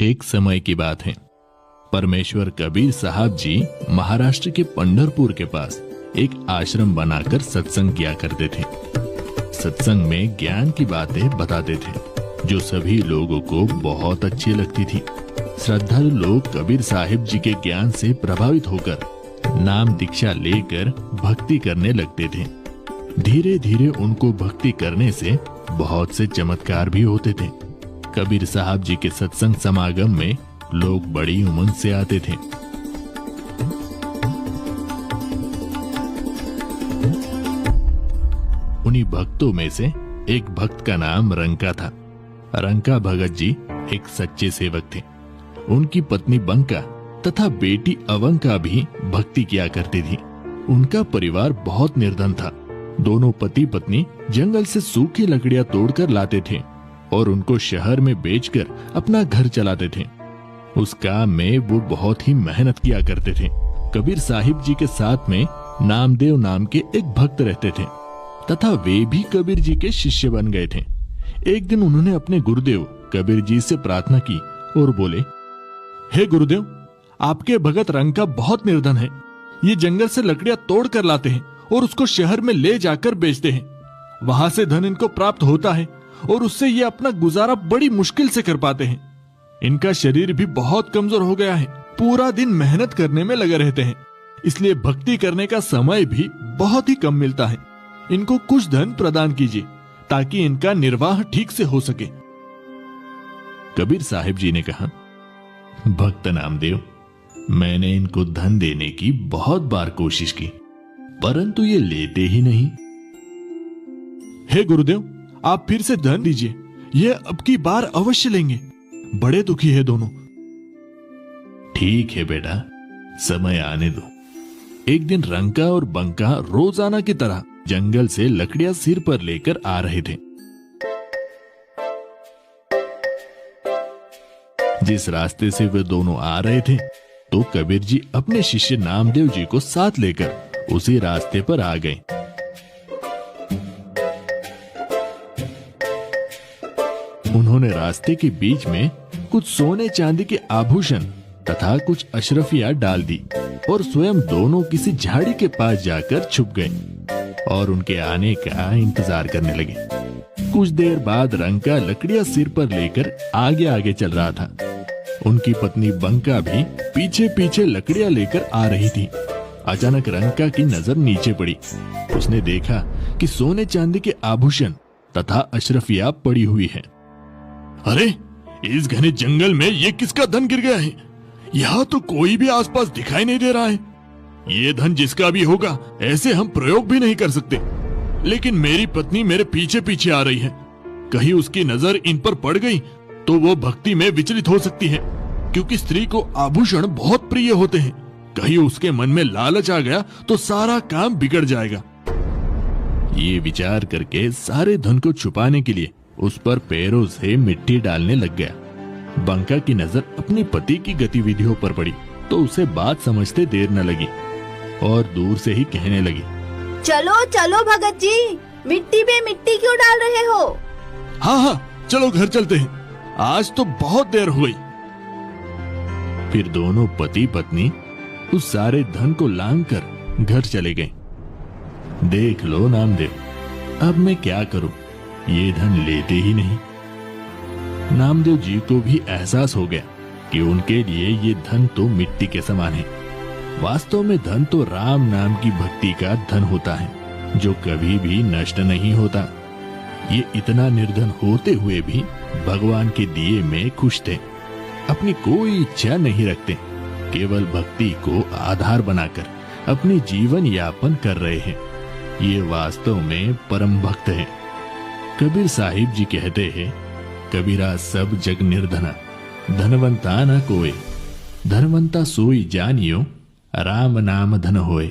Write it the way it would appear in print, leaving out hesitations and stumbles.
एक समय की बात है। परमेश्वर कबीर साहब जी महाराष्ट्र के पंढरपुर के पास एक आश्रम बनाकर सत्संग किया करते थे। सत्संग में ज्ञान की बातें बताते थे जो सभी लोगों को बहुत अच्छी लगती थी। श्रद्धालु लोग कबीर साहिब जी के ज्ञान से प्रभावित होकर नाम दीक्षा लेकर भक्ति करने लगते थे। धीरे धीरे उनको भक्ति करने से बहुत से चमत्कार भी होते थे। कबीर साहब जी के सत्संग समागम में लोग बड़ी उमंग से आते थे। उन्हीं भक्तों में से एक भक्त का नाम रंका था। रंका भगत जी एक सच्चे सेवक थे। उनकी पत्नी बंका तथा बेटी अवंका भी भक्ति किया करती थी। उनका परिवार बहुत निर्धन था। दोनों पति पत्नी जंगल से सूखी लकड़ियां तोड़कर लाते थे और उनको शहर में बेचकर अपना घर चलाते थे। उस काम में वो बहुत ही मेहनत किया करते थे। कबीर साहिब जी के साथ में नामदेव नाम के एक भक्त रहते थे तथा वे भी कबीर जी के शिष्य बन गए थे। एक दिन उन्होंने अपने गुरुदेव कबीर जी से प्रार्थना की और बोले, हे गुरुदेव, आपके भगत रंका बहुत निर्धन है। ये जंगल से लकड़ियां तोड़ कर लाते हैं और उसको शहर में ले जाकर बेचते हैं। वहां से धन इनको प्राप्त होता है और उससे ये अपना गुजारा बड़ी मुश्किल से कर पाते हैं। इनका शरीर भी बहुत कमजोर हो गया है। पूरा दिन मेहनत करने में लगे रहते हैं, इसलिए भक्ति करने का समय भी बहुत ही कम मिलता है। इनको कुछ धन प्रदान कीजिए ताकि इनका निर्वाह ठीक से हो सके। कबीर साहिब जी ने कहा, भक्त नामदेव, मैंने इनको धन देने की बहुत बार कोशिश की, परंतु ये लेते ही नहीं। हे गुरुदेव, आप फिर से धन दीजिए, ये अब की बार अवश्य लेंगे। बड़े दुखी है दोनों। ठीक है बेटा, समय आने दो। एक दिन रंका और बंका रोजाना की तरह जंगल से लकड़ियां सिर पर लेकर आ रहे थे। जिस रास्ते से वे दोनों आ रहे थे तो कबीर जी अपने शिष्य नामदेव जी को साथ लेकर उसी रास्ते पर आ गए। उन्होंने रास्ते के बीच में कुछ सोने चांदी के आभूषण तथा कुछ अशरफियां डाल दी और स्वयं दोनों किसी झाड़ी के पास जाकर छुप गए और उनके आने का इंतजार करने लगे। कुछ देर बाद रंका लकड़ियां सिर पर लेकर आगे आगे चल रहा था। उनकी पत्नी बंका भी पीछे पीछे लकड़ियां लेकर आ रही थी। अचानक रंका की नजर नीचे पड़ी। उसने देखा कि सोने चांदी के आभूषण तथा अशरफियां पड़ी हुई है। अरे, इस घने जंगल में ये किसका धन गिर गया है? यहाँ तो कोई भी आसपास दिखाई नहीं दे रहा है। ये धन जिसका भी होगा, ऐसे हम प्रयोग भी नहीं कर सकते। लेकिन मेरी पत्नी मेरे पीछे पीछे आ रही है। कहीं उसकी नजर इन पर पड़ गई तो वो भक्ति में विचलित हो सकती है, क्योंकि स्त्री को आभूषण बहुत प्रिय होते हैं। कहीं उसके मन में लालच आ गया तो सारा काम बिगड़ जाएगा। ये विचार करके सारे धन को छुपाने के लिए उस पर पैरों से मिट्टी डालने लग गया। बंका की नजर अपने पति की गतिविधियों पर पड़ी तो उसे बात समझते देर न लगी और दूर से ही कहने लगी, चलो चलो भगत जी, मिट्टी पे मिट्टी क्यों डाल रहे हो? हाँ हाँ, चलो घर चलते हैं, आज तो बहुत देर हो गई। फिर दोनों पति पत्नी उस सारे धन को लांघकर घर चले गए। देख लो नामदेव, अब मैं क्या करूं, ये धन लेते ही नहीं। नामदेव जी को भी एहसास हो गया कि उनके लिए ये धन तो मिट्टी के समान है। वास्तव में धन तो राम नाम की भक्ति का धन होता है जो कभी भी नष्ट नहीं होता। ये इतना निर्धन होते हुए भी भगवान के दिए में खुश थे। अपनी कोई इच्छा नहीं रखते, केवल भक्ति को आधार बनाकर अपनी जीवन यापन कर रहे हैं। ये वास्तव में परम भक्त है। कबीर साहिब जी कहते हैं, कबीरा सब जग निर्धना, धनवंता न कोय, धनवंता सोई जानियो, राम नाम धन होए।